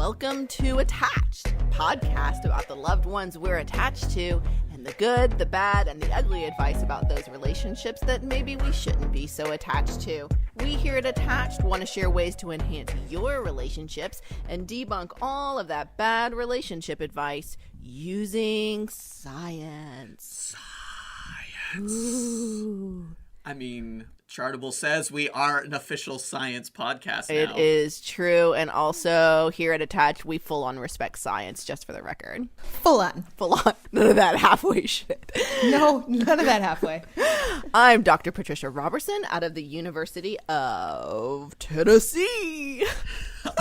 Welcome to Attached, podcast about the loved ones we're attached to and the good, the bad, and the ugly advice about those relationships that maybe we shouldn't be so attached to. We here at Attached want to share ways to enhance your relationships and debunk all of that bad relationship advice using science. Ooh. I mean, Chartable says we are an official science podcast now. It is true. And also, here at Attached, we full on respect science, just for the record. Full on. Full on. None of that halfway shit. No, none of that halfway. I'm Dr. Patricia Robertson out of the University of Tennessee.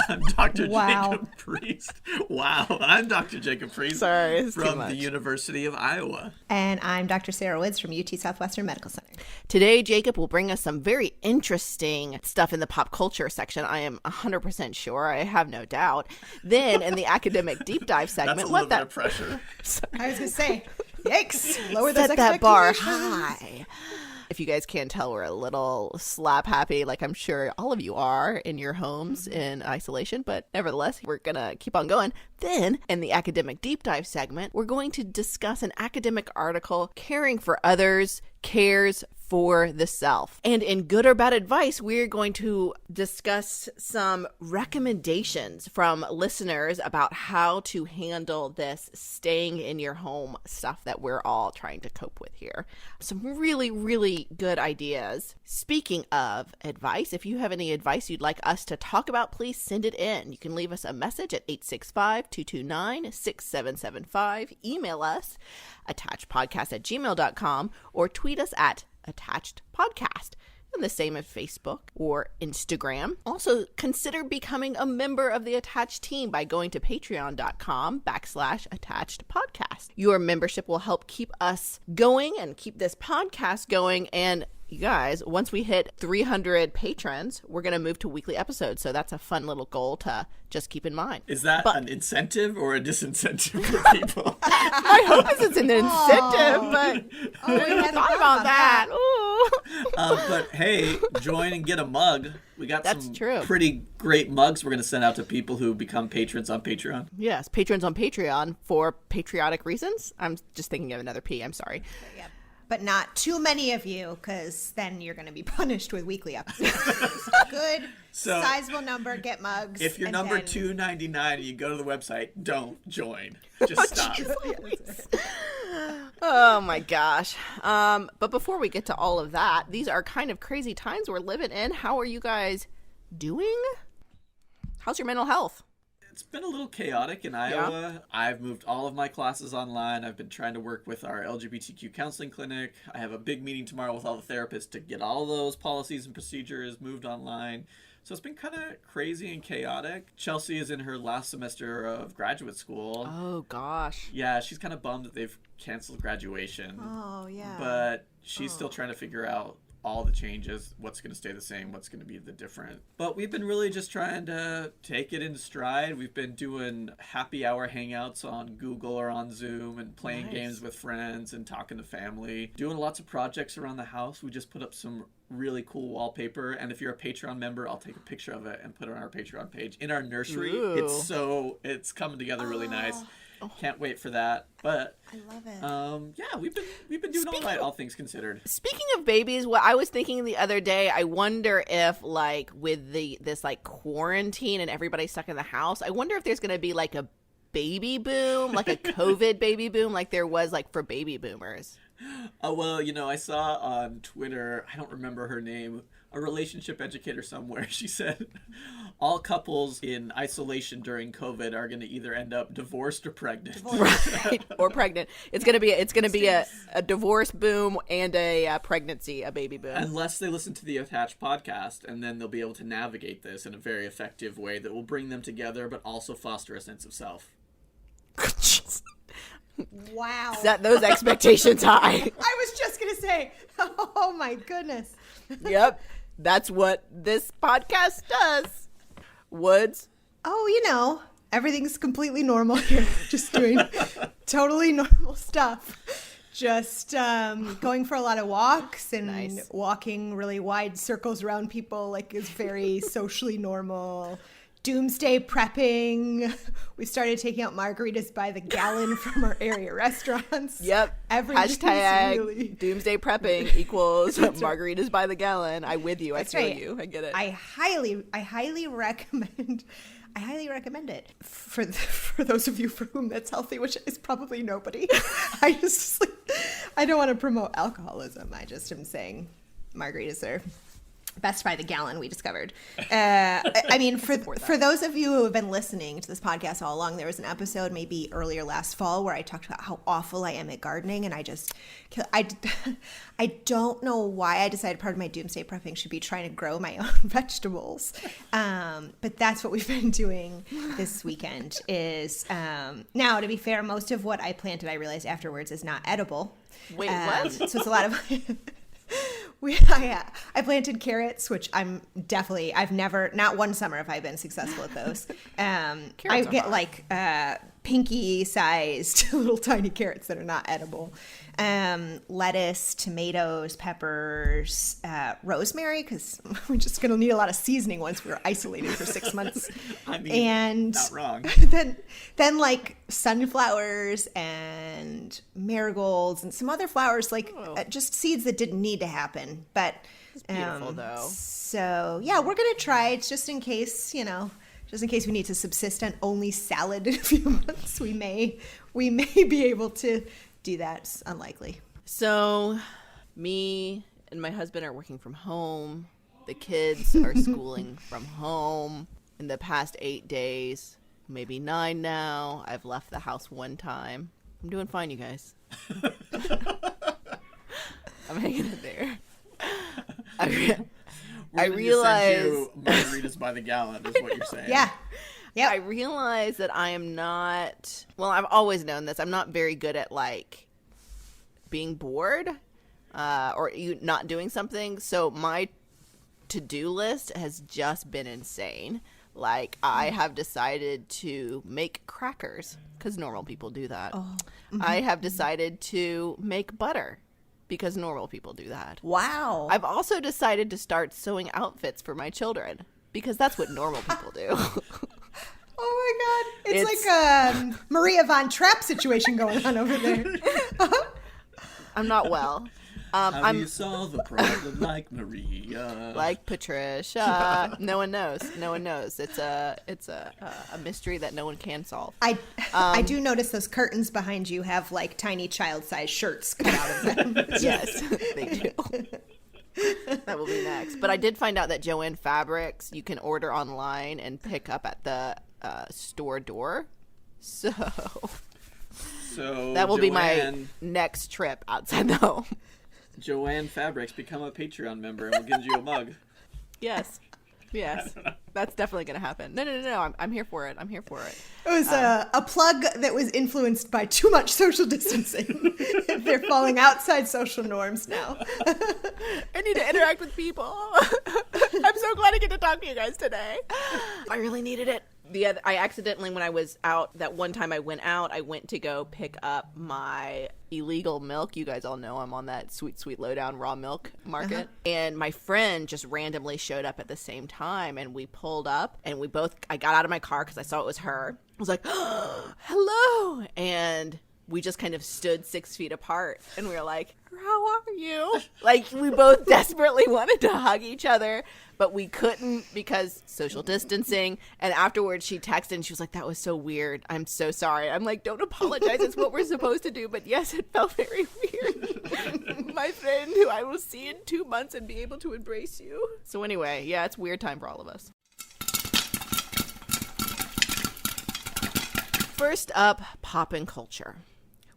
I'm Dr. Jacob Priest. Wow. I'm Dr. Jacob Priest. Sorry, it's from the University of Iowa. And I'm Dr. Sarah Woods from UT Southwestern Medical Center. Today, Jacob will bring us some very interesting stuff in the pop culture section. I am 100% sure. I have no doubt. Then, in the academic deep dive segment, That's a little bit of pressure. I was going to say, yikes. Lower those Set that bar expectations. high. If you guys can't tell, we're a little slap happy, like I'm sure all of you are in your homes in isolation, but nevertheless, we're gonna keep on going. Then, in the academic deep dive segment, we're going to discuss an academic article, Caring for Others Cares for the Self. And in good or bad advice, we're going to discuss some recommendations from listeners about how to handle this staying in your home stuff that we're all trying to cope with here. Some really, really good ideas. Speaking of advice, if you have any advice you'd like us to talk about, please send it in. You can leave us a message at 865-229-6775. Email us, attachedpodcast@gmail.com, or tweet us at Attached Podcast. And the same at Facebook or Instagram. Also, consider becoming a member of the Attached team by going to patreon.com/Attached Podcast. Your membership will help keep us going and keep this podcast going. And you guys, once we hit 300 patrons, we're going to move to weekly episodes. So that's a fun little goal to just keep in mind. Is that an incentive or a disincentive for people? My hope is it's an incentive, but I hadn't thought about that. Ooh. But hey, join and get a mug. We got some pretty great mugs we're going to send out to people who become patrons on Patreon. Yes, patrons on Patreon for patriotic reasons. I'm just thinking of another P. I'm sorry. Yep. But not too many of you, because then you're going to be punished with weekly episodes. Good, sizable number, get mugs. If you're number 299 and you go to the website, don't join. Just stop. Oh my gosh. But before we get to all of that, these are kind of crazy times we're living in. How are you guys doing? How's your mental health? It's been a little chaotic in Iowa. Yeah. I've moved all of my classes online. I've been trying to work with our LGBTQ counseling clinic. I have a big meeting tomorrow with all the therapists to get all those policies and procedures moved online. So it's been kind of crazy and chaotic. Chelsea is in her last semester of graduate school. Oh, gosh. Yeah, she's kind of bummed that they've canceled graduation. Oh, yeah. But she's still trying to figure out all the changes, what's going to stay the same, what's going to be the different. But we've been really just trying to take it in stride. We've been doing happy hour hangouts on Google or on Zoom and playing games with friends and talking to family. Doing lots of projects around the house. We just put up some really cool wallpaper, and if you're a Patreon member, I'll take a picture of it and put it on our Patreon page. In our nursery, it's coming together really nice. Can't wait for that. But I love it. Yeah, we've been doing all right, all things considered. Speaking of babies, what I was thinking the other day, I wonder if like with this like quarantine and everybody stuck in the house, I wonder if there's going to be like a baby boom, like a COVID baby boom, like there was like for baby boomers. Oh, well, I saw on Twitter, I don't remember her name, a relationship educator somewhere. She said all couples in isolation during COVID are going to either end up divorced or pregnant. Right, or pregnant. It's going to be a divorce boom and a pregnancy, a baby boom. Unless they listen to the Attached podcast, and then they'll be able to navigate this in a very effective way that will bring them together, but also foster a sense of self. Wow. Set those expectations high. I was just going to say, oh my goodness. Yep. That's what this podcast does. Woods. Oh, everything's completely normal here. Just doing totally normal stuff. Just going for a lot of walks and walking really wide circles around people, like is very socially normal. doomsday prepping. We started taking out margaritas by the gallon from our area restaurants. Yep. Everything's Hashtag really... doomsday prepping equals margaritas by the gallon. I with you. That's I feel right. you. I get it. I highly recommend it for those of you for whom that's healthy, which is probably nobody. I don't want to promote alcoholism. I just am saying margaritas are best by the gallon, we discovered. I mean, for those of you who have been listening to this podcast all along, there was an episode maybe earlier last fall where I talked about how awful I am at gardening, and I don't know why I decided part of my doomsday prepping should be trying to grow my own vegetables. But that's what we've been doing this weekend is, now to be fair, most of what I planted, I realized afterwards, is not edible. Wait, what? So it's a lot of... I planted carrots, which I've never, not one summer have I been successful at those. I get like pinky sized little tiny carrots that are not edible. Lettuce, tomatoes, peppers, rosemary, because we're just going to need a lot of seasoning once we're isolated for 6 months. I mean, and not wrong. then like sunflowers and marigolds and some other flowers, like just seeds that didn't need to happen. But It's beautiful, though. So yeah, we're going to try it just in case, just in case we need to subsist on only salad in a few months. We may be able to do that. It's unlikely. So me and my husband are working from home. The kids are schooling from home. In the past 8 days, maybe 9 now, I've left the house 1 time. I'm doing fine, you guys. I'm hanging in there. I realize Send you margaritas by the gallon is what you're saying. Yeah. Yep. I realize that I am not, well, I've always known this. I'm not very good at like being bored or you not doing something. So my to-do list has just been insane. Like I have decided to make crackers because normal people do that. Oh. Mm-hmm. I have decided to make butter because normal people do that. Wow. I've also decided to start sewing outfits for my children because that's what normal people do. Oh my God. It's like a Maria von Trapp situation going on over there. I'm not well. How do you solve the problem like Maria? Like Patricia. No one knows. No one knows. It's a mystery that no one can solve. I do notice those curtains behind you have like tiny child-sized shirts cut out of them. Yes, they do. That will be next. But I did find out that Joanne Fabrics you can order online and pick up at the store door. So that will be my next trip outside the home. Joanne Fabrics, become a Patreon member and we'll give you a mug. Yes. That's definitely going to happen. No. I'm here for it. I'm here for it. It was a plug that was influenced by too much social distancing. They're falling outside social norms now. I need to interact with people. I'm so glad I get to talk to you guys today. I really needed it. I accidentally, when I was out, that one time I went out, I went to go pick up my illegal milk. You guys all know I'm on that sweet, sweet lowdown raw milk market. Uh-huh. And my friend just randomly showed up at the same time, and we pulled up, and I got out of my car because I saw it was her. I was like, oh, hello. And we just kind of stood 6 feet apart, and we were like, how are you? Like, we both desperately wanted to hug each other, but we couldn't because social distancing. And afterwards, she texted, and she was like, that was so weird. I'm so sorry. I'm like, don't apologize. It's what we're supposed to do. But yes, it felt very weird. My friend, who I will see in 2 months and be able to embrace you. So anyway, yeah, it's a weird time for all of us. First up, pop and culture.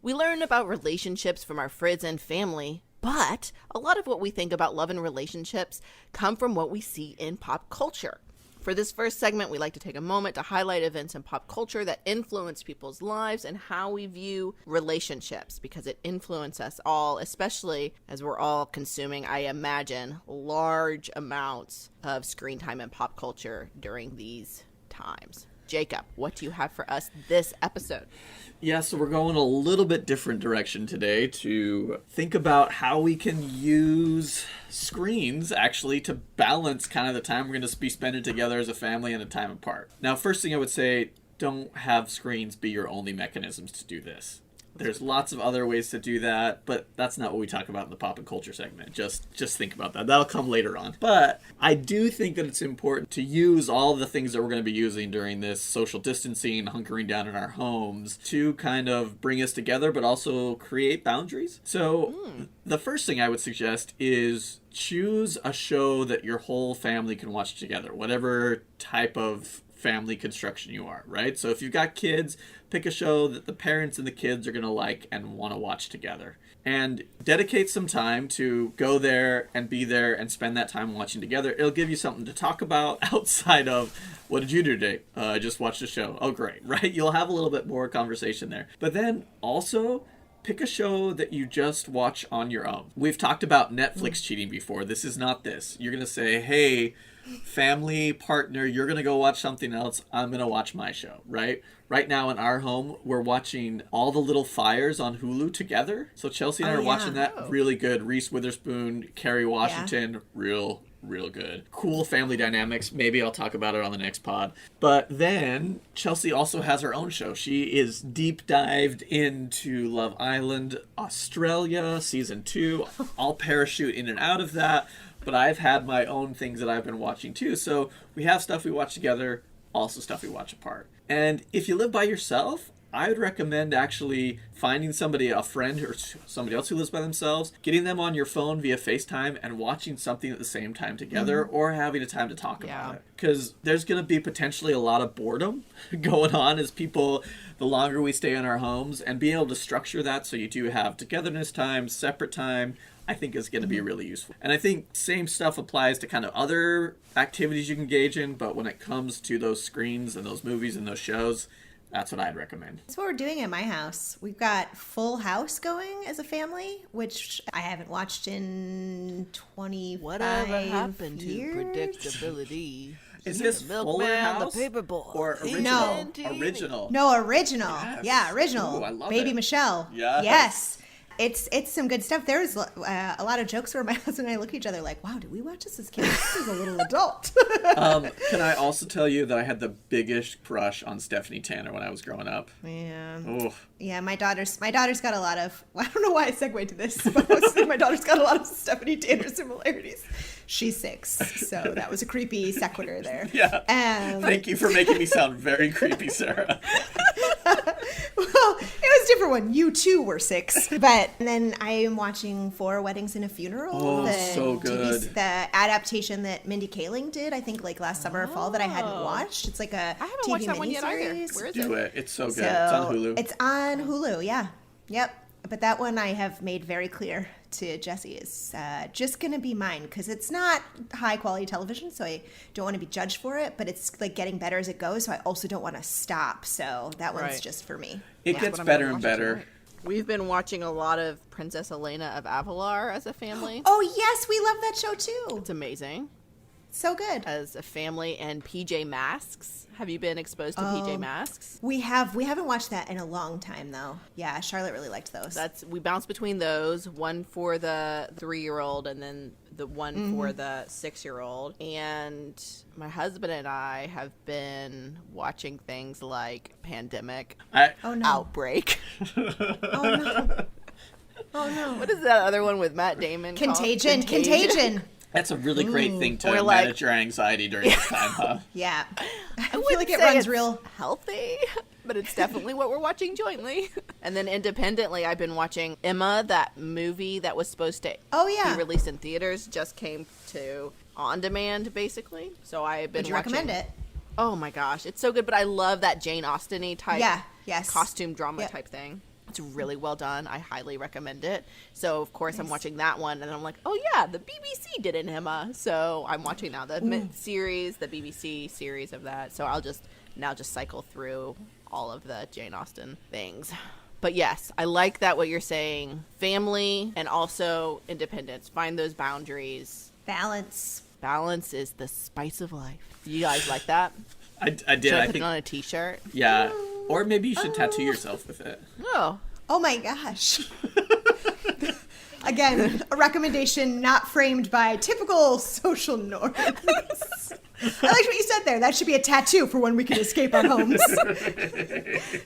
We learn about relationships from our friends and family, but a lot of what we think about love and relationships come from what we see in pop culture. For this first segment, we like to take a moment to highlight events in pop culture that influence people's lives and how we view relationships, because it influences us all, especially as we're all consuming, I imagine, large amounts of screen time in pop culture during these times. Jacob, what do you have for us this episode? Yeah, so we're going a little bit different direction today to think about how we can use screens actually to balance kind of the time we're going to be spending together as a family and a time apart. Now, first thing I would say, don't have screens be your only mechanisms to do this. There's lots of other ways to do that, but that's not what we talk about in the pop and culture segment. Just think about that. That'll come later on. But I do think that it's important to use all the things that we're going to be using during this social distancing, hunkering down in our homes to kind of bring us together, but also create boundaries. So the first thing I would suggest is choose a show that your whole family can watch together, whatever type of family construction you are, right? So if you've got kids, pick a show that the parents and the kids are going to like and want to watch together. And dedicate some time to go there and be there and spend that time watching together. It'll give you something to talk about outside of, what did you do today? I just watched a show. Oh, great, right? You'll have a little bit more conversation there. But then also, pick a show that you just watch on your own. We've talked about Netflix cheating before. This is not this. You're going to say, hey, family partner, you're going to go watch something else. I'm going to watch my show, right? Right now in our home, we're watching All the Little Fires on Hulu together. So Chelsea and I are watching that. Really good. Reese Witherspoon, Kerry Washington, real good. Cool family dynamics. Maybe I'll talk about it on the next pod. But then Chelsea also has her own show. She is deep dived into Love Island Australia season 2. I'll parachute in and out of that. But I've had my own things that I've been watching too. So we have stuff we watch together, also stuff we watch apart. And if you live by yourself, I would recommend actually finding somebody, a friend or somebody else who lives by themselves, getting them on your phone via FaceTime and watching something at the same time together, or having a time to talk about it. Because there's going to be potentially a lot of boredom going on as people, the longer we stay in our homes, and being able to structure that so you do have togetherness time, separate time, I think is going to be really useful. And I think same stuff applies to kind of other activities you can engage in, but when it comes to those screens and those movies and those shows, that's what I'd recommend. That's what we're doing at my house. We've got Full House going as a family, which I haven't watched in 25 Whatever happened years? to predictability? Is this Fuller House? The Paperboy. Or original? No. Original. No, original. Yes. Yeah, original. Ooh, I love Baby it. Michelle. Yes. It's some good stuff. There's a lot of jokes where my husband and I look at each other like, wow, did we watch this as kids? This is a little adult. Can I also tell you that I had the biggest crush on Stephanie Tanner when I was growing up? Yeah. Oh. Yeah, my daughter's got a lot of, I don't know why I segued to this, but I was saying my daughter's got a lot of Stephanie Tanner similarities. She's 6, so that was a creepy sequitur there. Yeah. Thank you for making me sound very creepy, Sarah. Well, it was different when you too were 6. But then I am watching 4 Weddings and a Funeral. Oh, so good. The adaptation that Mindy Kaling did, I think like last summer or fall that I hadn't watched. It's like a I haven't TV watched that one yet either. miniseries. Where is Do it? it. It's so good. It's on Hulu. It's on Hulu, yeah. Yep. But that one I have made very clear to Jesse is just going to be mine because it's not high quality television, so I don't want to be judged for it, but it's like getting better as it goes, so I also don't want to stop. So that one's Right. just for me. It Yeah. gets What I'm better gonna and watch better. tonight. We've been watching a lot of Princess Elena of Avalor as a family. Oh, yes, we love that show too. It's amazing. So good. As a family, and PJ Masks. Have you been exposed to PJ Masks? We haven't watched that in a long time though. Yeah, Charlotte really liked those. We bounce between those, one for the 3-year-old and then the one for the 6-year-old. And my husband and I have been watching things like Pandemic, Oh no. Outbreak. Oh no. Oh no. What is that other one with Matt Damon called? Contagion. That's a really great thing to Or like- manage your anxiety during this time, huh? Yeah. I feel wouldn't like it say runs it's real. healthy, but it's definitely what we're watching jointly. And then independently, I've been watching Emma, that movie that was supposed to be released in theaters, just came to on demand basically. So I've been Would you watching. recommend it? Oh my gosh, it's so good! But I love that Jane Austen-y type, Yes. costume drama Yep. type thing. It's really well done. I highly recommend it. So of course I'm watching that one, and I'm like, oh yeah, the BBC did an Emma. So I'm watching now the series, the BBC series of that. So I'll just cycle through all of the Jane Austen things. But yes, I like that what you're saying, family and also independence. Find those boundaries. Balance. Balance is the spice of life. Do you guys like that? I did. Should I I put think. it on a t-shirt? Yeah. Or maybe you should tattoo yourself with it. Oh. Oh my gosh. Again, a recommendation not framed by typical social norms. I liked what you said there. That should be a tattoo for when we can escape our homes.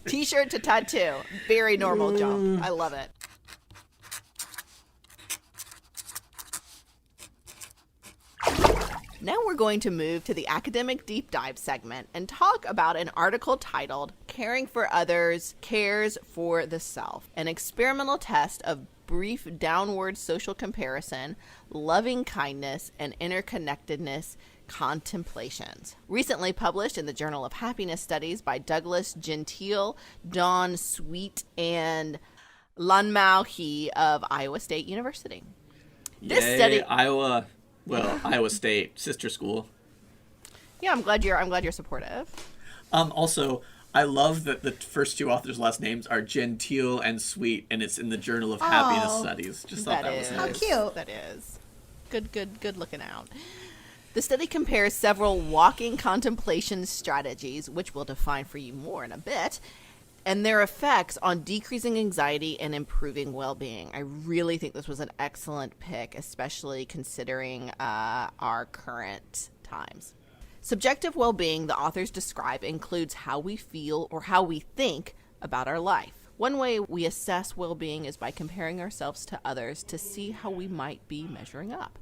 T-shirt to tattoo. Very normal jump. I love it. Now we're going to move to the academic deep dive segment and talk about an article titled Caring for Others Cares for the Self, an experimental test of brief downward social comparison, loving kindness, and interconnectedness contemplations. Recently published in the Journal of Happiness Studies by Douglas Gentile, Dawn Sweet, and Lanmao He of Iowa State University. This Yay, study, Iowa State, sister school. yeah, I'm glad you're supportive. Also, I love that the first two authors' last names are Gentile and Sweet, and it's in the Journal of Happiness Studies. Just thought that was How nice. cute. That is. Good looking out. The study compares several walking contemplation strategies, which we'll define for you more in a bit, and their effects on decreasing anxiety and improving well-being. I really think this was an excellent pick, especially considering our current times. Subjective well-being, the authors describe, includes how we feel or how we think about our life. One way we assess well-being is by comparing ourselves to others to see how we might be measuring up.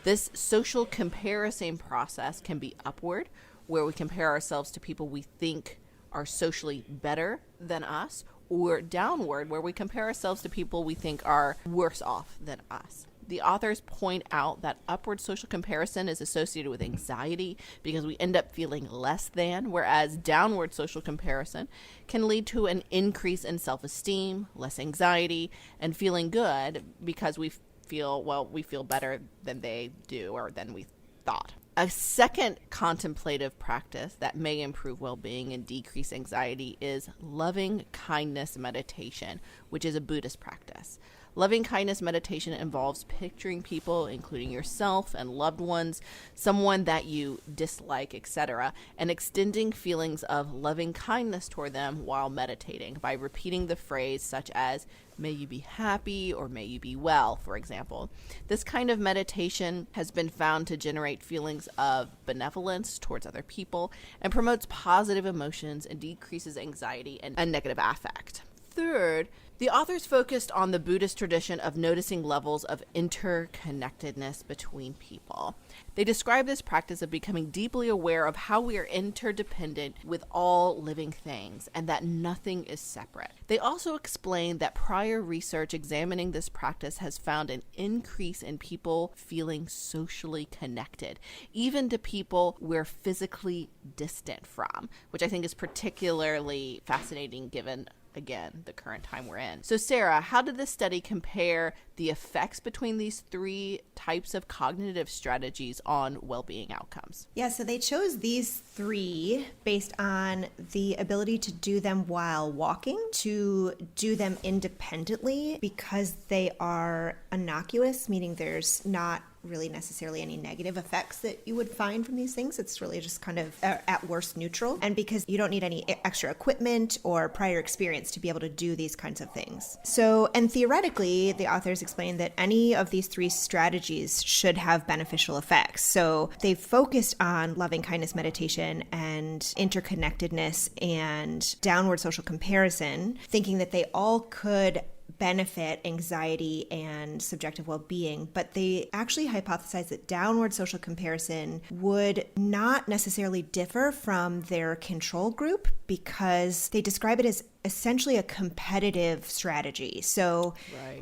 This social comparison process can be upward, where we compare ourselves to people we think are socially better than us, or downward, where we compare ourselves to people we think are worse off than us. The authors point out that upward social comparison is associated with anxiety because we end up feeling less than, whereas downward social comparison can lead to an increase in self-esteem, less anxiety, and feeling good because we feel better than they do or than we thought. A second contemplative practice that may improve well-being and decrease anxiety is loving kindness meditation, which is a Buddhist practice. Loving kindness meditation involves picturing people, including yourself and loved ones, someone that you dislike, etc., and extending feelings of loving kindness toward them while meditating by repeating the phrase such as, may you be happy or may you be well, for example. This kind of meditation has been found to generate feelings of benevolence towards other people and promotes positive emotions and decreases anxiety and negative affect. Third, the authors focused on the Buddhist tradition of noticing levels of interconnectedness between people. They describe this practice of becoming deeply aware of how we are interdependent with all living things and that nothing is separate. They also explained that prior research examining this practice has found an increase in people feeling socially connected, even to people we're physically distant from, which I think is particularly fascinating given, again, the current time we're in. So Sarah, how did this study compare the effects between these three types of cognitive strategies on well-being outcomes? Yeah, so they chose these three based on the ability to do them while walking, to do them independently because they are innocuous, meaning there's not really necessarily any negative effects that you would find from these things. It's really just kind of at worst neutral. And because you don't need any extra equipment or prior experience to be able to do these kinds of things. So, and theoretically, the authors explain that any of these three strategies should have beneficial effects. So they focused on loving kindness meditation and interconnectedness and downward social comparison, thinking that they all could benefit anxiety and subjective well-being, but they actually hypothesized that downward social comparison would not necessarily differ from their control group because they describe it as essentially a competitive strategy. So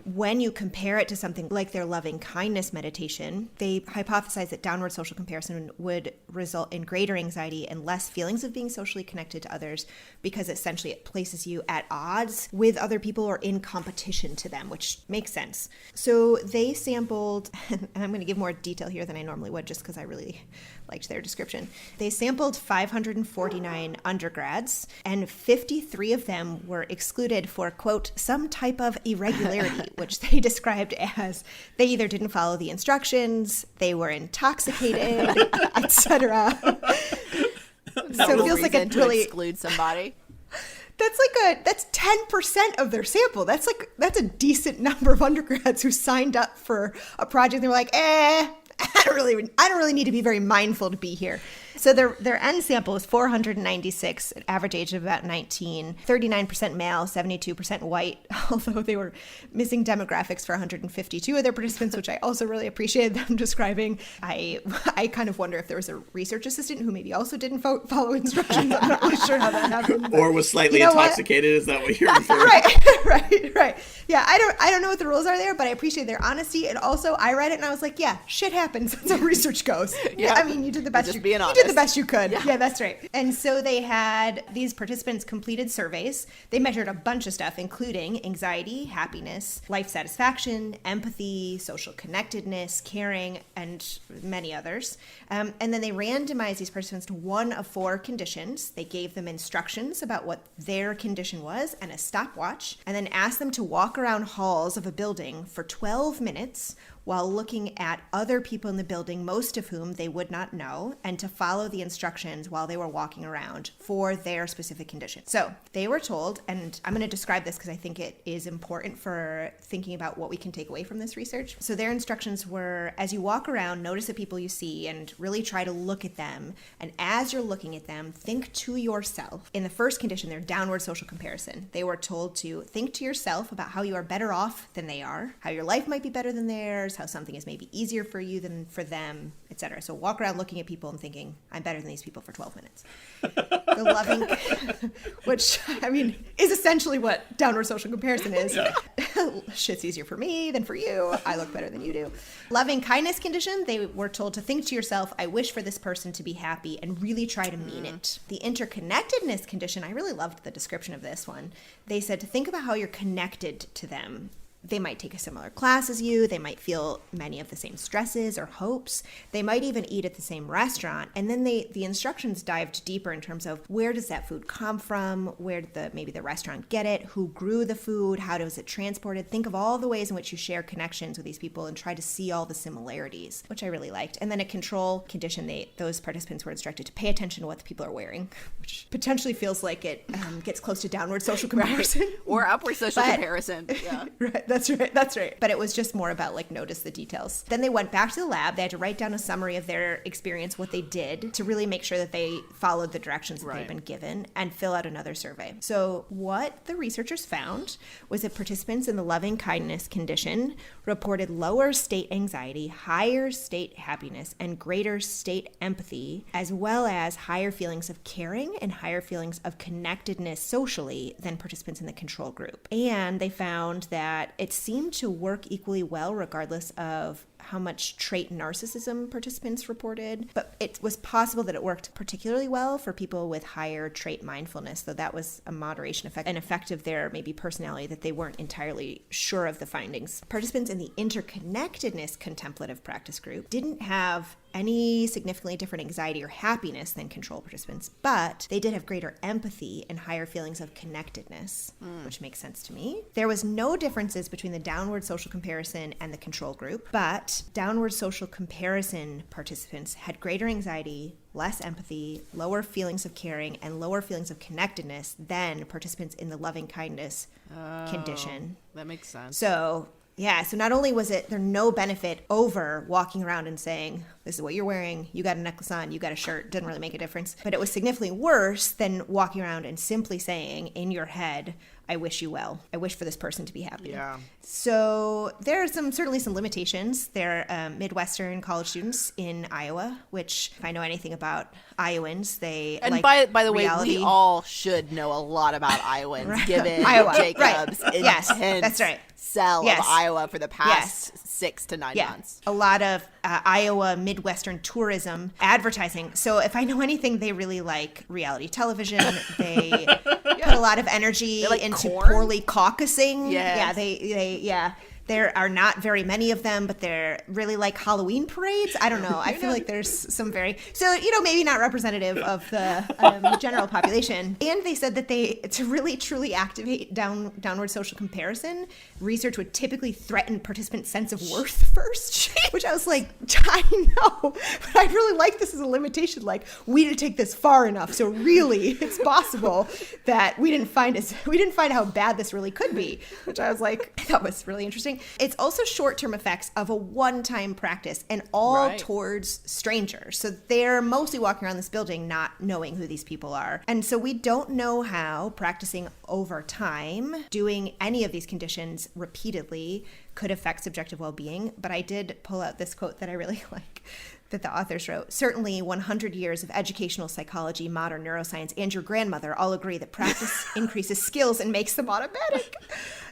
when you compare it to something like their loving kindness meditation, they hypothesize that downward social comparison would result in greater anxiety and less feelings of being socially connected to others because essentially it places you at odds with other people or in competition to them, which makes sense. So they sampled, and I'm going to give more detail here than I normally would just because I really liked their description. They sampled 549 undergrads, and 53 of them were excluded for, quote, some type of irregularity, which they described as they either didn't follow the instructions, they were intoxicated, etc. So it feels like a to really exclude somebody. that's 10% of their sample. That's a decent number of undergrads who signed up for a project. They were like, I don't really need to be very mindful to be here. So their end sample is 496, an average age of about 19, 39% male, 72% white, although they were missing demographics for 152 of their participants, which I also really appreciated them describing. I kind of wonder if there was a research assistant who maybe also didn't follow instructions. I'm not really sure how that happened. Or was slightly intoxicated. Is that what you're referring to? Right. Yeah, I don't know what the rules are there, but I appreciate their honesty. And also, I read it and I was like, yeah, shit happens. That's how research goes. Yeah. I mean, you did the best Just being honest. You did the best you could. Yeah, that's right. And so they had these participants completed surveys. They measured a bunch of stuff, including anxiety, happiness, life satisfaction, empathy, social connectedness, caring, and many others. And then they randomized these participants to one of 4 conditions. They gave them instructions about what their condition was and a stopwatch, and then asked them to walk around halls of a building for 12 minutes while looking at other people in the building, most of whom they would not know, and to follow the instructions while they were walking around for their specific condition. So they were told, and I'm going to describe this because I think it is important for thinking about what we can take away from this research. So their instructions were, as you walk around, notice the people you see and really try to look at them. And as you're looking at them, think to yourself. In the first condition, their downward social comparison, they were told to think to yourself about how you are better off than they are, how your life might be better than theirs, how something is maybe easier for you than for them, etc. So walk around looking at people and thinking, I'm better than these people for 12 minutes. The loving, which, I mean, is essentially what downward social comparison is. Yeah. Shit's easier for me than for you. I look better than you do. Loving kindness condition, they were told to think to yourself, I wish for this person to be happy, and really try to mean it. The interconnectedness condition, I really loved the description of this one. They said to think about how you're connected to them. They might take a similar class as you. They might feel many of the same stresses or hopes. They might even eat at the same restaurant. And then the instructions dived deeper in terms of where does that food come from? Where did maybe the restaurant get it? Who grew the food? How was it transported? Think of all the ways in which you share connections with these people and try to see all the similarities, which I really liked. And then a control condition, those participants were instructed to pay attention to what the people are wearing, which potentially feels like it gets close to downward social comparison. Right. Or upward social comparison. Yeah. Right. That's right. But it was just more about notice the details. Then they went back to the lab. They had to write down a summary of their experience, what they did to really make sure that they followed the directions that they'd been given, and fill out another survey. So what the researchers found was that participants in the loving kindness condition reported lower state anxiety, higher state happiness, and greater state empathy, as well as higher feelings of caring and higher feelings of connectedness socially than participants in the control group. And they found that it seemed to work equally well regardless of how much trait narcissism participants reported, but it was possible that it worked particularly well for people with higher trait mindfulness, though that was a moderation effect, an effect of their maybe personality that they weren't entirely sure of the findings. Participants in the interconnectedness contemplative practice group didn't have any significantly different anxiety or happiness than control participants, but they did have greater empathy and higher feelings of connectedness, which makes sense to me. There was no differences between the downward social comparison and the control group, but downward social comparison participants had greater anxiety, less empathy, lower feelings of caring, and lower feelings of connectedness than participants in the loving kindness condition. That makes sense. So not only was there no benefit over walking around and saying, this is what you're wearing, you got a necklace on, you got a shirt, didn't really make a difference, but it was significantly worse than walking around and simply saying in your head, I wish you well. I wish for this person to be happy. Yeah. So there are certainly some limitations. They're Midwestern college students in Iowa, which if I know anything about Iowans, they and like by the reality. way, we all should know a lot about Iowans, Right. given Iowa. Jacob's Right. intense That's right. sell Yes. of Iowa for the past 6 to 9 months. A lot of Iowa Midwestern tourism advertising. So if I know anything, they really like reality television. They put a lot of energy like into corn? poorly caucusing. Yes. Yeah, There are not very many of them, but they're really like Halloween parades. I don't know. I feel like there's some maybe not representative of the general population. And they said that to really truly activate downward social comparison, research would typically threaten participants' sense of worth first, which I was like, I know, but I really like this as a limitation. Like, we didn't take this far enough, so really, it's possible that we didn't find how bad this really could be, which I was like, I thought was really interesting. It's also short-term effects of a one-time practice, and all towards strangers. So they're mostly walking around this building not knowing who these people are. And so we don't know how practicing over time, doing any of these conditions repeatedly, could affect subjective well-being. But I did pull out this quote that I really like, that the authors wrote. Certainly 100 years of educational psychology, modern neuroscience, and your grandmother all agree that practice increases skills and makes them automatic.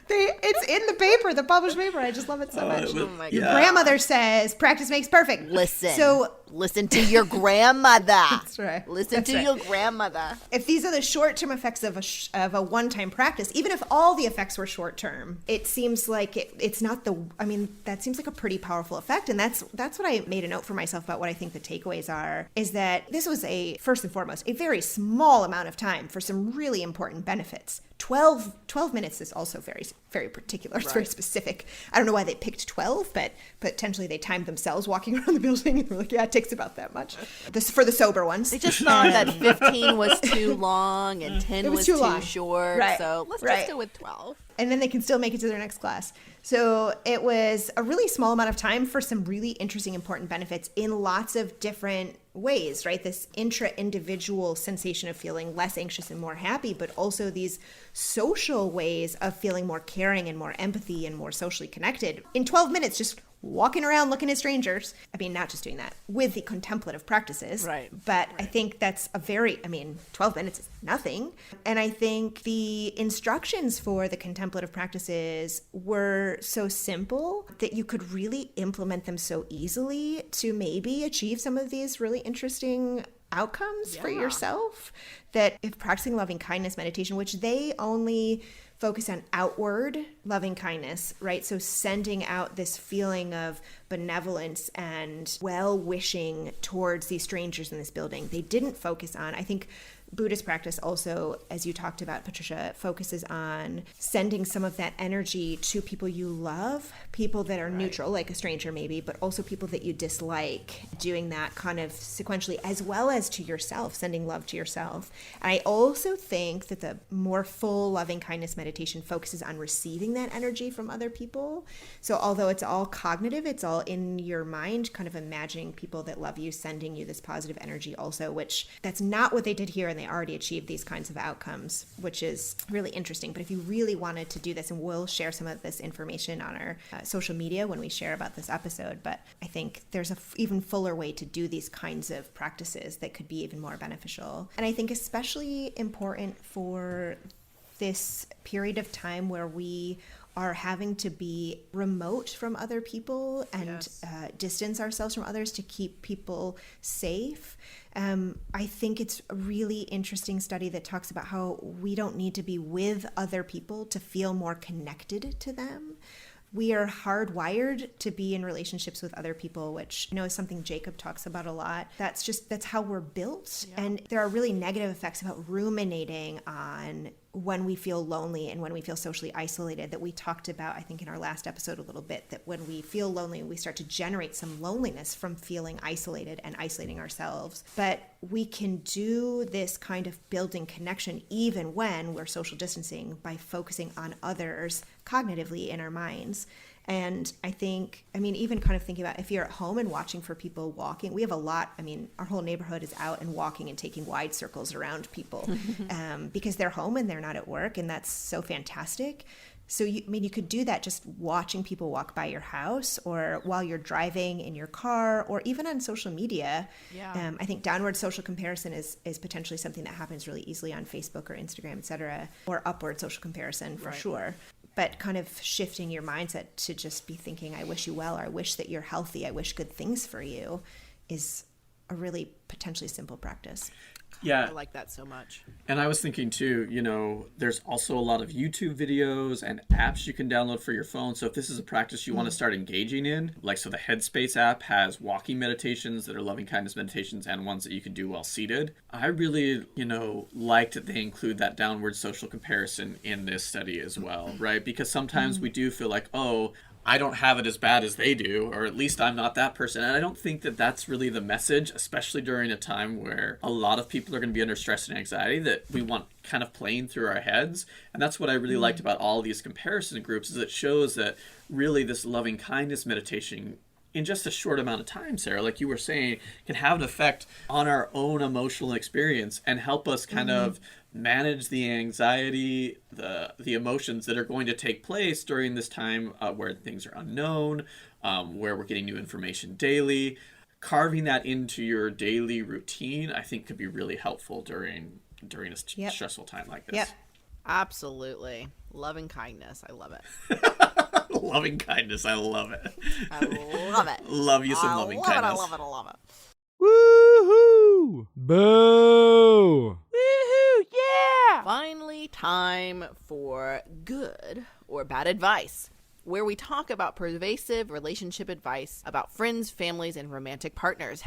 It's in the paper, the published paper. I just love it so much. Oh my Your God. grandmother says practice makes perfect. Listen to your grandmother. That's right. Listen to your grandmother. If these are the short-term effects of a one-time practice, even if all the effects were short-term, it seems like it's not that seems like a pretty powerful effect. And that's what I made a note for myself about what I think the takeaways are, is that this was first and foremost, a very small amount of time for some really important benefits. 12 minutes is also very, very particular. It's very specific. I don't know why they picked 12, but potentially they timed themselves walking around the building and were like, yeah, it takes about that much. This for the sober ones. They just thought that 15 was too long and 10 was too short. Right. So let's just go with 12. And then they can still make it to their next class. So it was a really small amount of time for some really interesting, important benefits in lots of different ways, right? This intra-individual sensation of feeling less anxious and more happy, but also these social ways of feeling more caring and more empathy and more socially connected. In 12 minutes, just walking around looking at strangers. I mean, not just doing that with the contemplative practices. Right. But I think that's 12 minutes is nothing. And I think the instructions for the contemplative practices were so simple that you could really implement them so easily to maybe achieve some of these really interesting outcomes for yourself. That if practicing loving kindness meditation, which they only focus on outward loving kindness, right? So sending out this feeling of benevolence and well-wishing towards these strangers in this building. They didn't focus on, I think Buddhist practice also, as you talked about, Patricia, focuses on sending some of that energy to people you love, people that are neutral, like a stranger maybe, but also people that you dislike, doing that kind of sequentially, as well as to yourself, sending love to yourself. And I also think that the more full loving kindness meditation focuses on receiving that energy from other people. So although it's all cognitive, it's all in your mind, kind of imagining people that love you, sending you this positive energy also, which that's not what they did here, and they already achieved these kinds of outcomes, which is really interesting. But if you really wanted to do this, and we'll share some of this information on our social media when we share about this episode, but I think there's a even fuller way to do these kinds of practices that could be even more beneficial. And I think especially important for this period of time where we are having to be remote from other people and distance ourselves from others to keep people safe. I think it's a really interesting study that talks about how we don't need to be with other people to feel more connected to them. We are hardwired to be in relationships with other people, which I know is something Jacob talks about a lot. That's how we're built. Yeah. And there are really negative effects about ruminating on when we feel lonely and when we feel socially isolated that we talked about, I think, in our last episode a little bit, that when we feel lonely, we start to generate some loneliness from feeling isolated and isolating ourselves. But we can do this kind of building connection even when we're social distancing by focusing on others cognitively in our minds. And I think, even kind of thinking about if you're at home and watching for people walking, we have a lot, our whole neighborhood is out and walking and taking wide circles around people because they're home and they're not at work, and that's so fantastic. So, you could do that just watching people walk by your house or while you're driving in your car or even on social media. Yeah. I think downward social comparison is potentially something that happens really easily on Facebook or Instagram, et cetera, or upward social comparison for sure. But kind of shifting your mindset to just be thinking, I wish you well, or I wish that you're healthy, I wish good things for you, is a really potentially simple practice. Yeah. I like that so much. And I was thinking too, there's also a lot of YouTube videos and apps you can download for your phone. So if this is a practice you want to start engaging in, like so the Headspace app has walking meditations that are loving kindness meditations and ones that you can do while seated. I really, liked that they include that downward social comparison in this study as well, right? Because sometimes we do feel like, oh, I don't have it as bad as they do, or at least I'm not that person. And I don't think that that's really the message, especially during a time where a lot of people are going to be under stress and anxiety that we want kind of playing through our heads. And that's what I really liked about all of these comparison groups, is it shows that really this loving kindness meditation in just a short amount of time, Sarah, like you were saying, can have an effect on our own emotional experience and help us kind of manage the anxiety, the emotions that are going to take place during this time where things are unknown, where we're getting new information daily. Carving that into your daily routine, I think, could be really helpful during a stressful time like this. Yep. Absolutely. Loving kindness. I love it. Loving kindness. I love it. I love it. Love you some loving kindness. I love it. I love it. Woohoo! Boo! Woohoo! Yeah! Finally, time for good or bad advice, where we talk about pervasive relationship advice about friends, families, and romantic partners.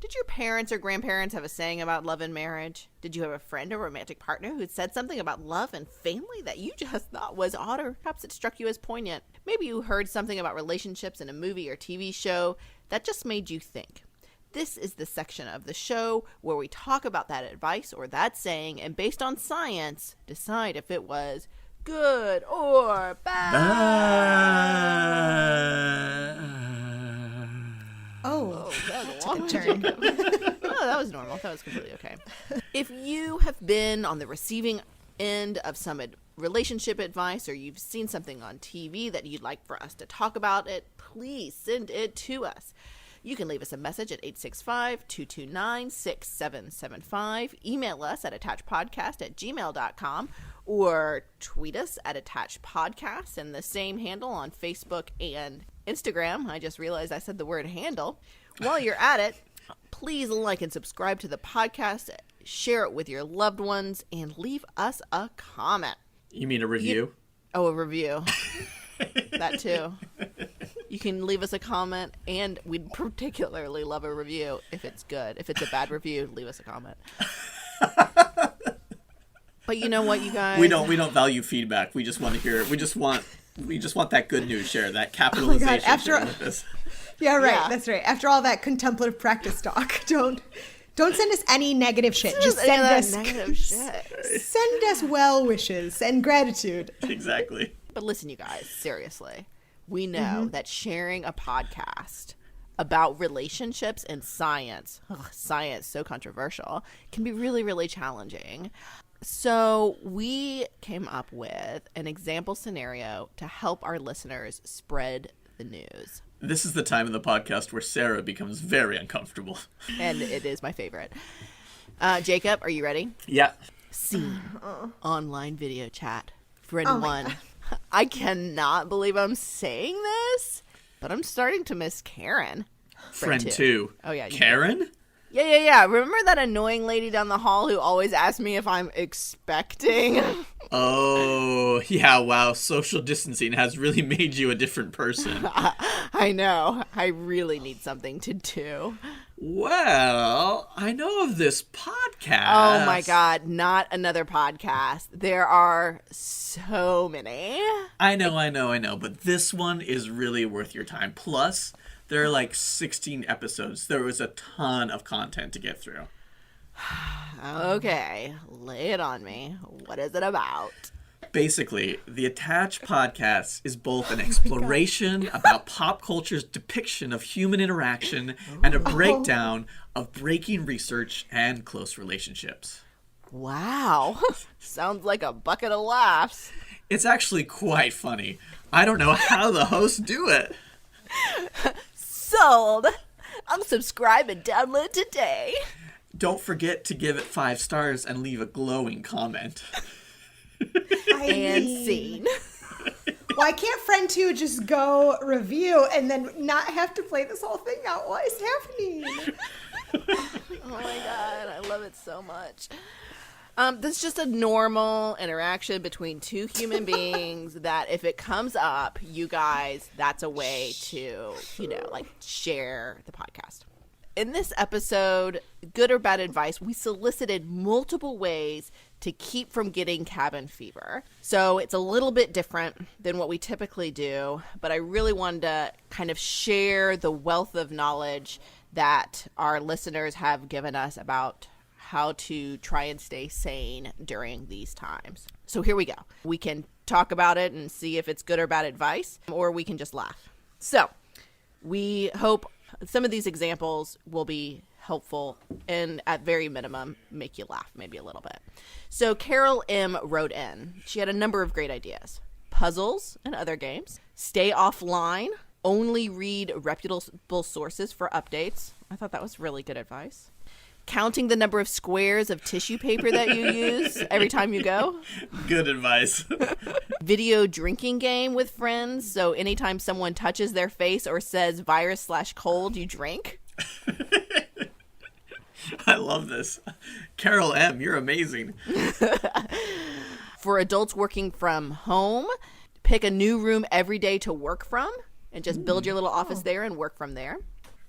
Did your parents or grandparents have a saying about love and marriage? Did you have a friend or romantic partner who said something about love and family that you just thought was odd, or perhaps it struck you as poignant? Maybe you heard something about relationships in a movie or TV show that just made you think. This is the section of the show where we talk about that advice or that saying, and based on science, decide if it was good or bad. Oh, That was a took long a turn. Oh, that was normal. That was completely okay. If you have been on the receiving end of some relationship advice, or you've seen something on TV that you'd like for us to talk about it, please send it to us. You can leave us a message at 865-229-6775, email us at attachpodcast@gmail.com, or tweet us at attachpodcast, and the same handle on Facebook and Instagram. I just realized I said the word handle. While you're at it, please like and subscribe to the podcast, share it with your loved ones, and leave us a comment. You mean a review? A review. That too. You can leave us a comment, and we'd particularly love a review if it's good. If it's a bad review, leave us a comment. But you know what, you guys? We don't value feedback. We just want to hear. We just want that good news share, that capitalization After share with us. Yeah, right. Yeah. That's right. After all that contemplative practice talk, don't send us any negative shit. Just Any send of that us negative shit. send us well wishes and gratitude. Exactly. But listen, you guys, seriously. We know that sharing a podcast about relationships and science, science so controversial, can be really, really challenging. So we came up with an example scenario to help our listeners spread the news. This is the time in the podcast where Sarah becomes very uncomfortable. And it is my favorite. Jacob, are you ready? Yeah. Scene. Online video chat. Friend Oh my 1. I cannot believe I'm saying this, but I'm starting to miss Karen. Friend 2. Oh, yeah. Karen? Yeah. Remember that annoying lady down the hall who always asked me if I'm expecting? Oh, yeah, wow. Social distancing has really made you a different person. I know. I really need something to do. Well, I know of this podcast. Oh my God, not another podcast. There are so many. I know, but this one is really worth your time. Plus, there are like 16 episodes. There was a ton of content to get through. Okay, lay it on me. What is it about? Basically, the Attach podcast is both an exploration about pop culture's depiction of human interaction and a breakdown of breaking research and close relationships. Wow. Sounds like a bucket of laughs. It's actually quite funny. I don't know how the hosts do it. Sold. I'll subscribe and download today. Don't forget to give it 5 stars and leave a glowing comment. And scene. Why can't friend 2 just go review and then not have to play this whole thing out? What is happening? Oh my god, I love it so much. This is just a normal interaction between two human beings that if it comes up, you guys, that's a way to, like share the podcast. In this episode, good or bad advice, we solicited multiple ways to keep from getting cabin fever. So it's a little bit different than what we typically do, but I really wanted to kind of share the wealth of knowledge that our listeners have given us about how to try and stay sane during these times. So here we go. We can talk about it and see if it's good or bad advice, or we can just laugh. So we hope some of these examples will be helpful and at very minimum make you laugh maybe a little bit. So Carol M wrote in. She had a number of great ideas. Puzzles and other games. Stay offline. Only read reputable sources for updates. I thought that was really good advice. Counting the number of squares of tissue paper that you use every time you go. Good advice. Video drinking game with friends. So anytime someone touches their face or says virus/cold, you drink. I love this. Carol M., you're amazing. For adults working from home, pick a new room every day to work from and just build your little office there and work from there.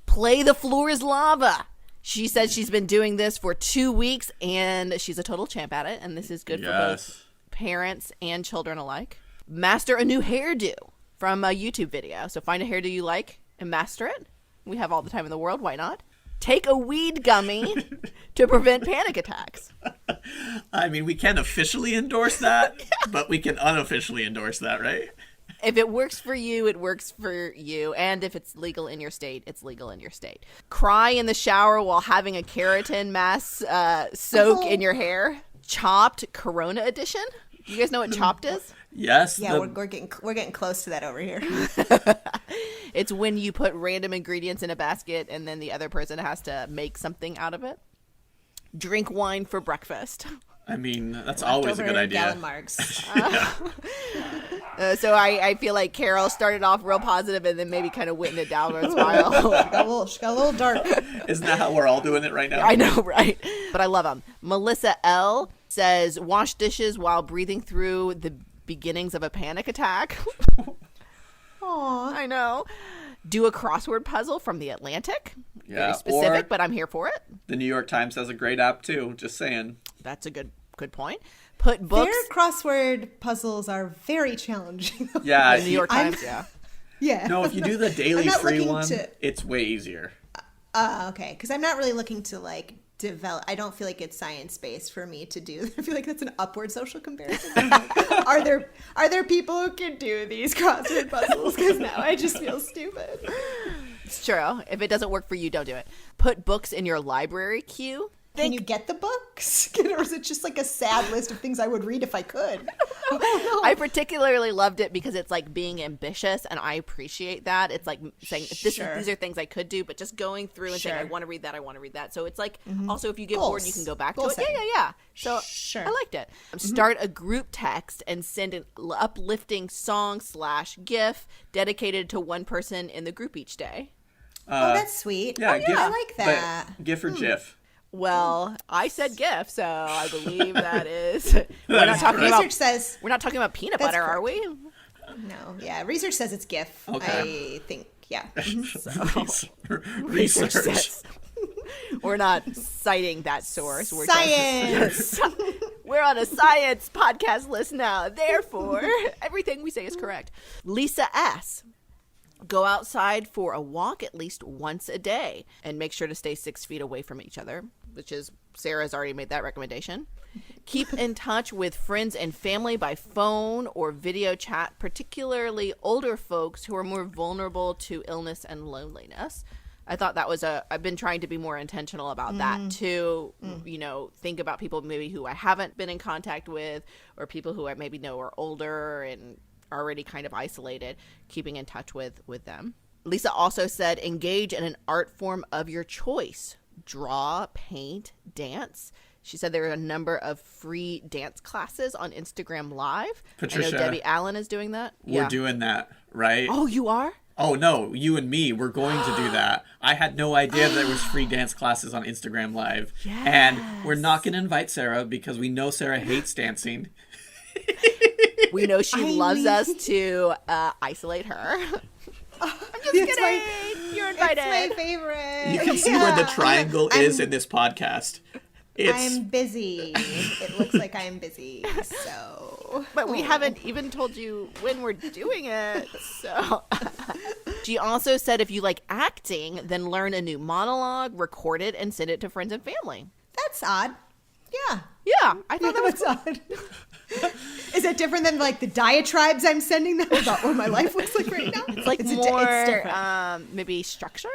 Play The Floor is Lava. She said she's been doing this for 2 weeks and she's a total champ at it. And this is good for both parents and children alike. Master a new hairdo from a YouTube video. So find a hairdo you like and master it. We have all the time in the world. Why not? Take a weed gummy to prevent panic attacks. I mean, we can't officially endorse that, but we can unofficially endorse that, right? If it works for you, it works for you. And if it's legal in your state, it's legal in your state. Cry in the shower while having a keratin mask soak in your hair. Chopped Corona edition. You guys know what Chopped is? Yes. Yeah, we're getting close to that over here. It's when you put random ingredients in a basket and then the other person has to make something out of it. Drink wine for breakfast. I mean, that's always a good idea. Gallon marks. So I feel like Carol started off real positive and then maybe kind of went in a downward spiral. She got a little dark. Isn't that how we're all doing it right now? I know, right? But I love them. Melissa L. says, wash dishes while breathing through the beginnings of a panic attack. Aw. I know. Do a crossword puzzle from The Atlantic. Yeah, Very specific, or but I'm here for it. The New York Times has a great app, too. Just saying. That's a good point. Put books. Their crossword puzzles are very challenging. Yeah. The New York Times, yeah. Yeah. No, if you do the daily not free looking one, to- it's way easier. Okay, because I'm not really looking to develop. I don't feel like it's science-based for me to do. I feel like that's an upward social comparison. I'm like, are there people who can do these crossword puzzles? Because now I just feel stupid. It's true. If it doesn't work for you, don't do it. Put books in your library queue. Can you get the books? Or is it just like a sad list of things I would read if I could? Oh, no. I particularly loved it because it's like being ambitious, and I appreciate that. It's like saying these are things I could do, but just going through and saying I want to read that. So it's like also if you get bored, you can go back to it. Yeah. So I liked it. Start a group text and send an uplifting song/GIF dedicated to one person in the group each day. Oh, that's sweet. Yeah, I like that. GIF or GIF? Well, I said GIF, so I believe that is. We're not talking about peanut butter, are we? No, yeah. Research says it's GIF. Okay. I think, yeah. Research. Says. We're not citing that source. We're Science! We're on a science podcast list now. Therefore, everything we say is correct. Lisa S. Go outside for a walk at least once a day and make sure to stay 6 feet away from each other, which is Sarah's already made that recommendation. Keep in touch with friends and family by phone or video chat, particularly older folks who are more vulnerable to illness and loneliness. I thought that was I've been trying to be more intentional about that too. Think about people maybe who I haven't been in contact with or people who I maybe know are older and already kind of isolated, keeping in touch with them. Lisa also said engage in an art form of your choice. Draw, paint, dance. She said there are a number of free dance classes on Instagram Live. Patricia, I know Debbie Allen is doing that. We're doing that, right? Oh, you are? Oh no, you and me, we're going to do that. I had no idea there was free dance classes on Instagram Live. Yes. And we're not going to invite Sarah because we know Sarah hates dancing. We know she loves us to isolate her. I'm just kidding. You're invited. It's my favorite. You can see where the triangle is in this podcast. I'm busy. It looks like I'm busy. So, But we haven't even told you when we're doing it. So she also said if you like acting, then learn a new monologue, record it, and send it to friends and family. that's odd. Yeah. Yeah, I thought that was That's odd. Is it different than like the diatribes I'm sending them about what my life looks like right now? It's like It's more different. maybe structured.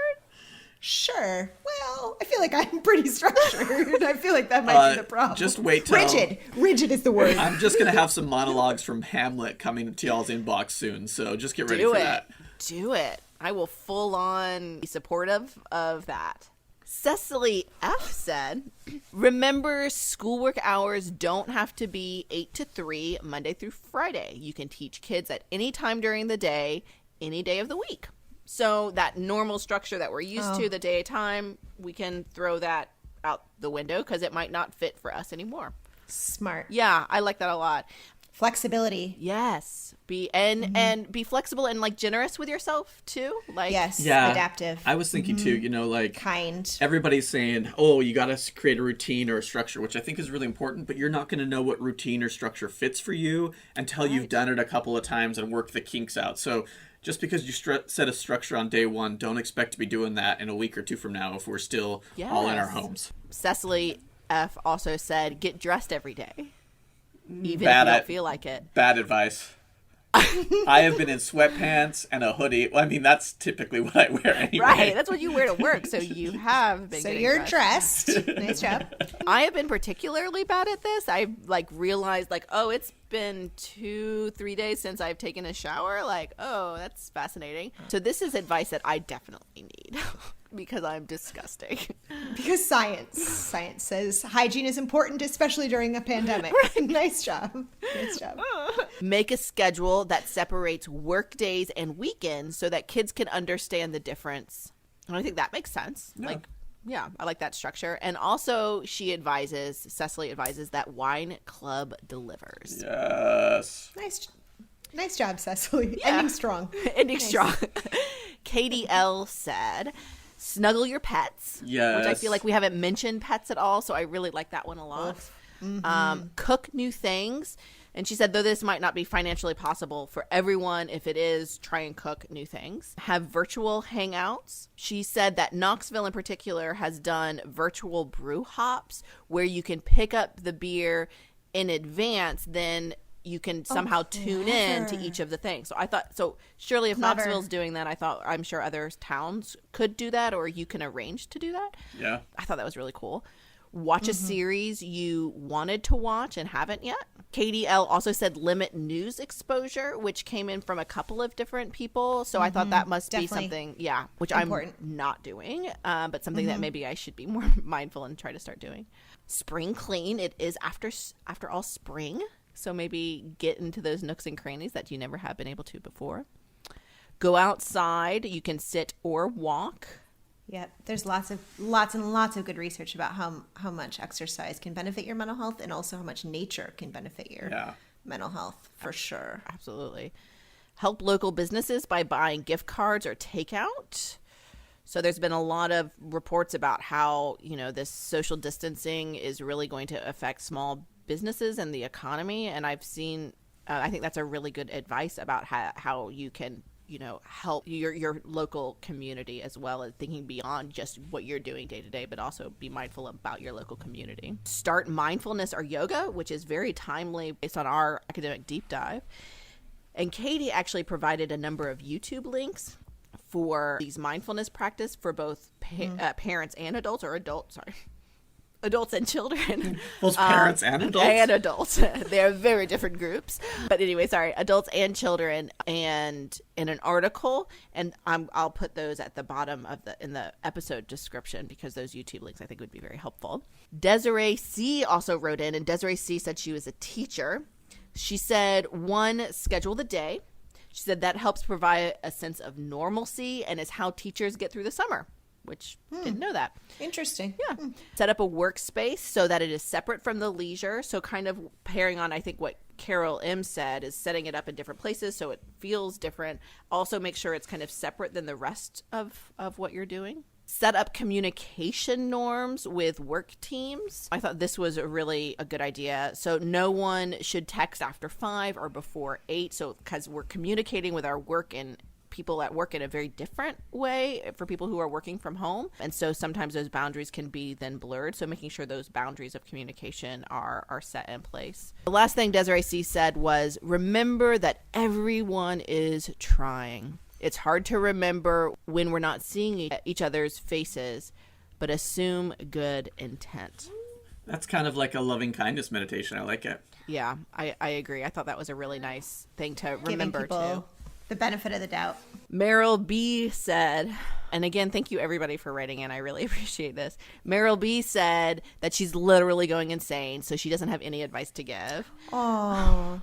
Sure. Well, I feel like I'm pretty structured. I feel like that might be the problem. Just wait till... Rigid is the word. I'm just going to have some monologues from Hamlet coming to y'all's inbox soon, so just get ready Do for it. that. Do it. I will full on be supportive of that. Cecily F. said, remember, schoolwork hours don't have to be 8 to 3, Monday through Friday. You can teach kids at any time during the day, any day of the week. So that normal structure that we're used to, the daytime, we can throw that out the window because it might not fit for us anymore. Smart. Yeah, I like that a lot. Flexibility. Yes. And be flexible and like generous with yourself too. Like Yes. Yeah. Adaptive. I was thinking too, like... Kind. Everybody's saying, oh, you got to create a routine or a structure, which I think is really important, but you're not going to know what routine or structure fits for you until you've done it a couple of times and worked the kinks out. So just because you set a structure on day one, don't expect to be doing that in a week or two from now if we're still all in our homes. Cecily F. also said, get dressed every day. Even Bad if you at- don't feel like it. Bad advice. I have been in sweatpants and a hoodie. Well, I mean, that's typically what I wear anyway. Right. That's what you wear to work. So you have been So getting you're dressed. dressed. Nice job. I have been particularly bad at this. I like realized like, oh, it's been 2-3 days since I've taken a shower. Like, oh, that's fascinating. So this is advice that I definitely need because I'm disgusting. Because science says hygiene is important, especially during a pandemic. Nice job. Nice job. Make a schedule that separates work days and weekends so that kids can understand the difference. And I think that makes sense. Yeah. Like, yeah, I like that structure. And also Cecily advises that wine club delivers. Yes. Nice job, Cecily. Yeah. Ending strong. Ending strong. Katie L. said, snuggle your pets. Yes. Which I feel like we haven't mentioned pets at all, so I really like that one a lot. Cook new things. And she said, though this might not be financially possible for everyone, if it is, try and cook new things. Have virtual hangouts. She said that Knoxville in particular has done virtual brew hops where you can pick up the beer in advance, then you can somehow tune in to each of the things. So I thought, surely if Clever. Knoxville's doing that, I'm sure other towns could do that, or you can arrange to do that. Yeah. I thought that was really cool. Watch a series you wanted to watch and haven't yet. Katie L. also said limit news exposure, which came in from a couple of different people. So I thought that must Definitely. be something, which Important. I'm not doing, but something that maybe I should be more mindful and try to start doing. Spring clean. It is after all spring. So maybe get into those nooks and crannies that you never have been able to before. Go outside. You can sit or walk. Yeah, there's lots and lots of good research about how much exercise can benefit your mental health and also how much nature can benefit your mental health, for sure. Absolutely. Help local businesses by buying gift cards or takeout. So there's been a lot of reports about how, this social distancing is really going to affect small businesses and the economy. And I've seen, I think that's a really good advice about how you can help your local community, as well as thinking beyond just what you're doing day to day, but also be mindful about your local community. Start mindfulness or yoga, which is very timely based on our academic deep dive. And Katie actually provided a number of YouTube links for these mindfulness practice for both parents and adults, adults and children. Those parents and adults? And adults. They're very different groups. But anyway, adults and children, and in an article, and I'll put those at the bottom in the episode description because those YouTube links I think would be very helpful. Desiree C. also wrote in, and Desiree C. said she was a teacher. She said, 1, schedule the day. She said that helps provide a sense of normalcy and is how teachers get through the summer, which didn't know that. Interesting. Yeah. Set up a workspace so that it is separate from the leisure. So kind of pairing on, I think, what Carol M said is setting it up in different places so it feels different. Also make sure it's kind of separate than the rest of what you're doing. Set up communication norms with work teams. I thought this was really a good idea. So no one should text after 5 or before 8. So because we're communicating with our work and people at work in a very different way for people who are working from home. And so sometimes those boundaries can be then blurred. So making sure those boundaries of communication are set in place. The last thing Desiree C said was, remember that everyone is trying. It's hard to remember when we're not seeing each other's faces, but assume good intent. That's kind of like a loving kindness meditation. I like it. Yeah, I agree. I thought that was a really nice thing to Giving remember people too. the benefit of the doubt. Meryl B said, and again, thank you everybody for writing in. I really appreciate this. Meryl B said that she's literally going insane, so she doesn't have any advice to give. Oh.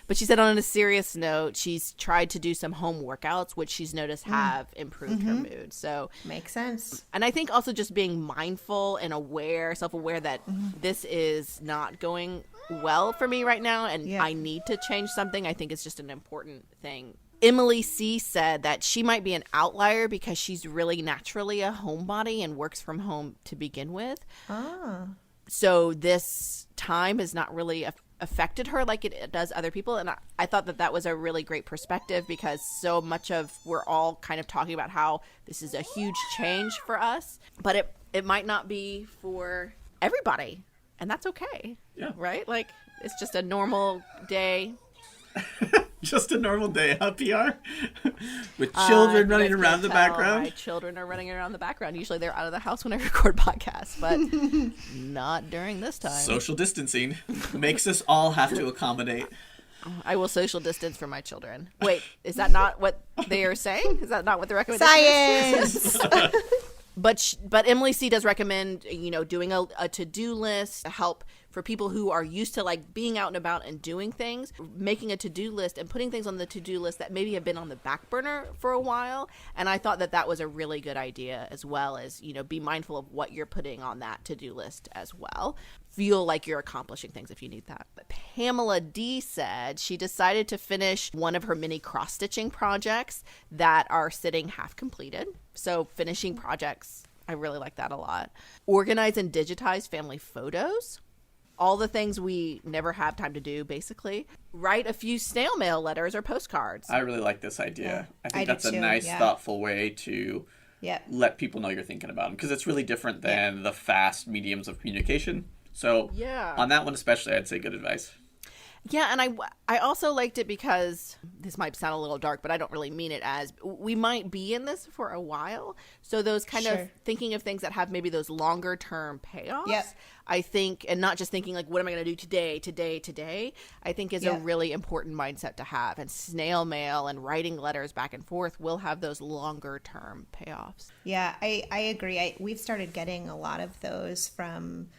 But she said on a serious note, she's tried to do some home workouts, which she's noticed have improved her mood. So Makes sense. and I think also just being mindful and aware, self-aware that this is not going well for me right now and Yeah. I need to change something. I think it's just an important thing. Emily C said that she might be an outlier because she's really naturally a homebody and works from home to begin with. Ah. So this time has not really affected her like it does other people. And I thought that was a really great perspective because so much of we're all kind of talking about how this is a huge change for us, but it might not be for everybody. And that's okay. Yeah. Right? Like it's just a normal day. Just a normal day, huh, PR? With children running You guys around can't the tell, background. My children are running around the background. Usually they're out of the house when I record podcasts, but not during this time. Social distancing makes us all have to accommodate. I will social distance from my children. Wait, is that not what they are saying? Is that not what the recommendation is? Science. But Emily C does recommend, doing a to-do list to help for people who are used to like being out and about and doing things, making a to-do list and putting things on the to-do list that maybe have been on the back burner for a while. And I thought that was a really good idea, as well as, be mindful of what you're putting on that to-do list as well. Feel like you're accomplishing things if you need that. But Pamela D said she decided to finish one of her mini cross-stitching projects that are sitting half completed. So finishing projects, I really like that a lot. Organize and digitize family photos. All the things we never have time to do, basically. Write a few snail mail letters or postcards. I really like this idea. I think I do that's a too, nice, yeah. thoughtful way to Yep. let people know you're thinking about them, because it's really different than the fast mediums of communication. So Yeah. on that one especially, I'd say good advice. Yeah, and I also liked it because this might sound a little dark, but I don't really mean it as we might be in this for a while. So those kind of Sure. thinking of things that have maybe those longer term payoffs, Yep. I think, and not just thinking like, what am I going to do today, I think is a Yep. really important mindset to have. And snail mail and writing letters back and forth will have those longer term payoffs. Yeah, I agree. We've started getting a lot of those from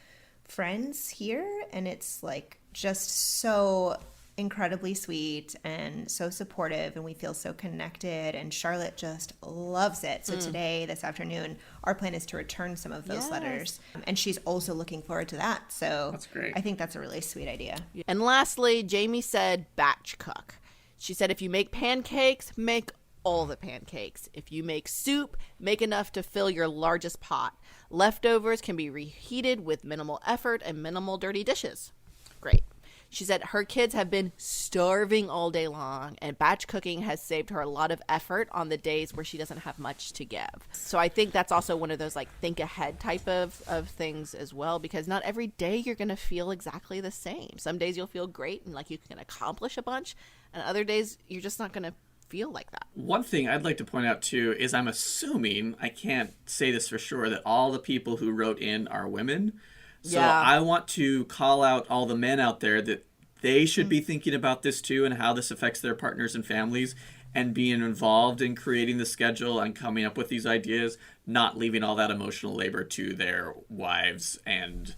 friends here, and it's like just so incredibly sweet and so supportive, and we feel so connected, and Charlotte just loves it. So today, this afternoon, our plan is to return some of those Yes. letters, and she's also looking forward to that. So That's great. I think that's a really sweet idea. And lastly, Jamie said batch cook. She said if you make pancakes, make all the pancakes. If you make soup, make enough to fill your largest pot. Leftovers can be reheated with minimal effort and minimal dirty dishes. Great. She said her kids have been starving all day long, and batch cooking has saved her a lot of effort on the days where she doesn't have much to give. So I think that's also one of those like think ahead type of things as well, because not every day you're going to feel exactly the same. Some days you'll feel great and like you can accomplish a bunch, and other days you're just not going to feel like that. One thing I'd like to point out too is I'm assuming, I can't say this for sure, that all the people who wrote in are women. So Yeah. I want to call out all the men out there that they should be thinking about this too, and how this affects their partners and families, and being involved in creating the schedule and coming up with these ideas, not leaving all that emotional labor to their wives and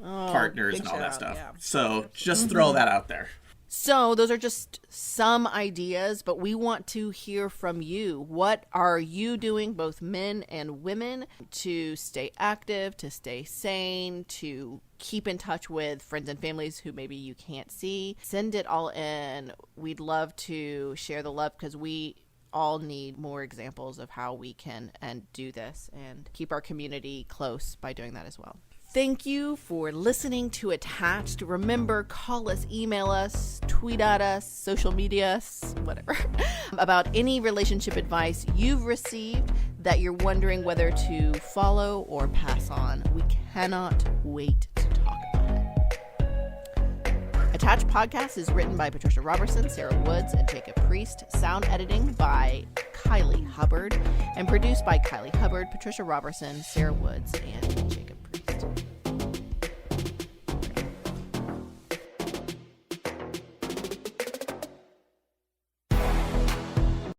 partners good and all that shout, stuff. yeah. So just throw that out there. So those are just some ideas, but we want to hear from you. What are you doing, both men and women, to stay active, to stay sane, to keep in touch with friends and families who maybe you can't see? Send it all in. We'd love to share the love because we all need more examples of how we can and do this and keep our community close by doing that as well. Thank you for listening to Attached. Remember, call us, email us, tweet at us, social media us, whatever, about any relationship advice you've received that you're wondering whether to follow or pass on. We cannot wait to talk about it. Attached Podcast is written by Patricia Robertson, Sarah Woods, and Jacob Priest. Sound editing by Kylie Hubbard, and produced by Kylie Hubbard, Patricia Robertson, Sarah Woods, and Jacob Priest.